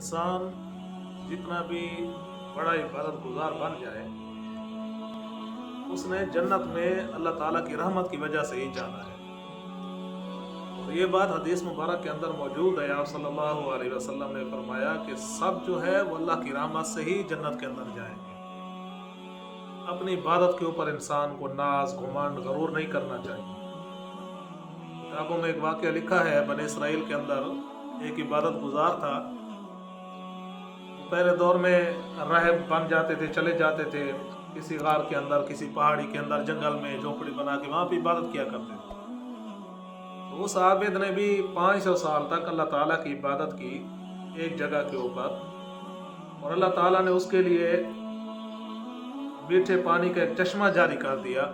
इंसान जितना भी बड़ा इबादत गुजार बन जाए, उसने जन्नत में अल्लाह ताला की रहमत की वजह से ही जाना है। और ये बात हदीस मुबारक के अंदर मौजूद है। आप सल्लल्लाहु अलैहि वसल्लम ने फरमाया कि सब जो है वो अल्लाह की रहमत से ही जन्नत के अंदर जाएंगे। अपनी इबादत के ऊपर इंसान को नाज घुमंड गरूर नहीं करना चाहिए। किताबों में एक वाक़या लिखा है, बने इसराइल के अंदर एक इबादत गुजार था। पहले दौर में राहिब बन जाते थे, चले जाते थे किसी गार के अंदर, किसी पहाड़ी के अंदर, जंगल में झोपड़ी बना के वहाँ पे इबादत किया करते थे। तो उस आबिद ने भी 500 साल तक अल्लाह ताला की इबादत की एक जगह के ऊपर, और अल्लाह ताला ने उसके लिए मीठे पानी का एक चश्मा जारी कर दिया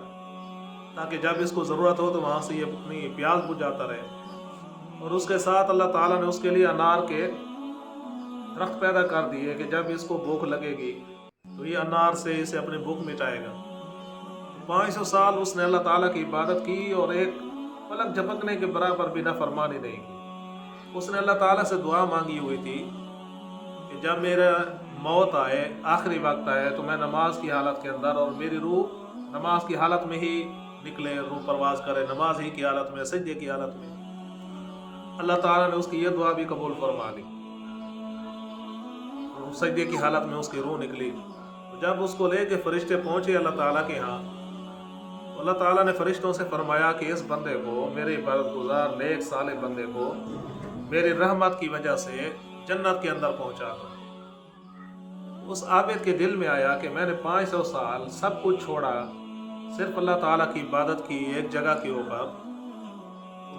ताकि जब इसको ज़रूरत हो तो वहाँ से ये अपनी प्यास बुझाता रहे। और उसके साथ अल्लाह ताला ने उसके लिए अनार के दरख्त पैदा कर दिए कि जब इसको भूख लगेगी तो ये अनार से इसे अपनी भूख मिटाएगा। 500 साल उसने अल्लाह ताला की इबादत की और एक पलक झपकने के बराबर भी नाफरमानी नहीं की। उसने अल्लाह ताला से दुआ मांगी हुई थी कि जब मेरा मौत आए, आखिरी वक्त आए, तो मैं नमाज की हालत के अंदर और मेरी रूह नमाज की हालत में ही निकले, रूह परवाज करे नमाज ही की हालत में, सजदे की हालत में। अल्लाह ताला ने उसकी ये दुआ भी कबूल फरमा ली। सजदे की हालत में उसकी रूह निकली। जब उसको लेके फरिश्ते पहुंचे अल्लाह ताला के यहाँ, तो अल्लाह ताला ने फरिश्तों से फरमाया कि इस बंदे को, मेरे इबादत गुजार नेक साले बंदे को, मेरी रहमत की वजह से जन्नत के अंदर पहुंचा दो। उस आबिद के दिल में आया कि मैंने 500 साल सब कुछ छोड़ा, सिर्फ अल्लाह ताला की इबादत की एक जगह के ऊपर,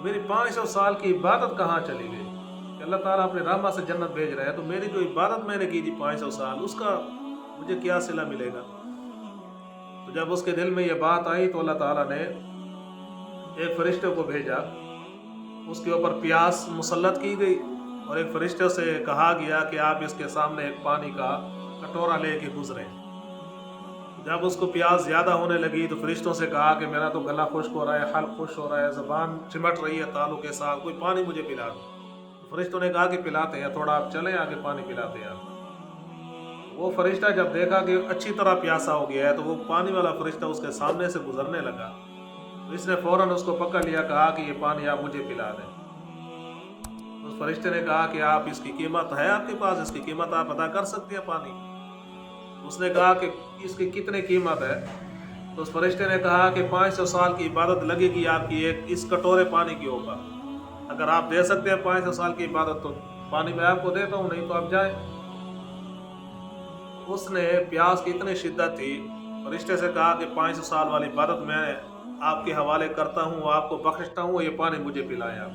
मेरी 500 साल की इबादत कहाँ चली गई? कि अल्लाह ताला अपने रहमत से जन्नत भेज रहा है, तो मेरी जो इबादत मैंने की थी 500 साल, उसका मुझे क्या सिला मिलेगा? तो जब उसके दिल में ये बात आई तो अल्लाह ताला ने एक फरिश्ते को भेजा, उसके ऊपर प्यास मुसल्लत की गई और एक फरिश्ते से कहा गया कि आप इसके सामने एक पानी का कटोरा लेके गुजरे। जब उसको प्यास ज़्यादा होने लगी तो फरिश्तों से कहा कि मेरा तो गला खुश्क हो रहा है, हल्क खुश्क हो रहा है, ज़बान चिमट रही है तालू के साथ, कोई पानी मुझे पिला दो। फरिश्तों ने कहा कि पिलाते हैं, थोड़ा आप चलें आगे पानी पिलाते हैं आप। वो फरिश्ता जब देखा कि अच्छी तरह प्यासा हो गया है तो वो पानी वाला फरिश्ता उसके सामने से गुजरने लगा, तो इसने फौरन उसको पकड़ लिया, कहा कि ये पानी आप मुझे पिला दें। उस फरिश्ते ने कहा कि आप इसकी कीमत है आपके पास, इसकी कीमत आप अदा कर सकते हैं पानी? उसने कहा कि इसकी कितनी कीमत है? तो उस फरिश्ते ने कहा कि 500 साल की इबादत लगेगी आपकी एक इस कटोरे पानी के ऊपर। अगर आप दे सकते हैं 500 साल की इबादत तो पानी मैं आपको देता हूँ, नहीं तो आप जाए। उसने प्यास की इतनी शिद्दत थी, फरिश्ते से कहा कि 500 साल वाली इबादत मैं आपके हवाले करता हूँ, आपको बख्शता हूँ, ये पानी मुझे पिलाएं आप।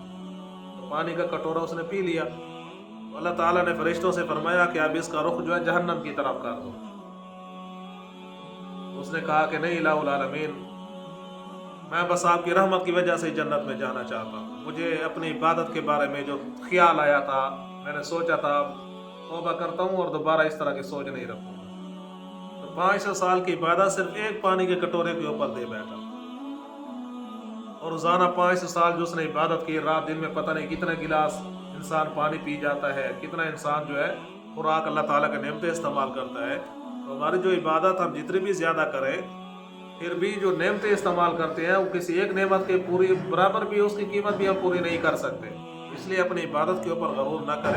तो पानी का कटोरा उसने पी लिया। तो अल्लाह ताला ने फरिश्तों से फरमाया कि अब इसका रुख जो है जहन्नम की तरफ कर दो। उसने कहा कि नहीं इलाहुल आलमीन, मैं बस आपकी रहमत की वजह से जन्नत में जाना चाहता हूँ। मुझे अपनी इबादत के बारे में जो ख्याल आया था, मैंने सोचा था तौबा करता हूँ और दोबारा इस तरह की सोच नहीं रखूँगा। तो 500 साल की इबादत सिर्फ एक पानी के कटोरे के ऊपर दे बैठा, और रोज़ाना 500 साल जो उसने इबादत की, रात दिन में पता नहीं कितने गिलास इंसान पानी पी जाता है, कितना इंसान जो है खुराक अल्लाह ताला के नेमतें इस्तेमाल करता है। तो हमारी जो इबादत हम जितनी भी ज़्यादा करें, फिर भी जो नेमतें इस्तेमाल करते हैं वो किसी एक नेमत के पूरी बराबर भी उसकी कीमत भी हम पूरी नहीं कर सकते। इसलिए अपनी इबादत के ऊपर गरूर ना करें।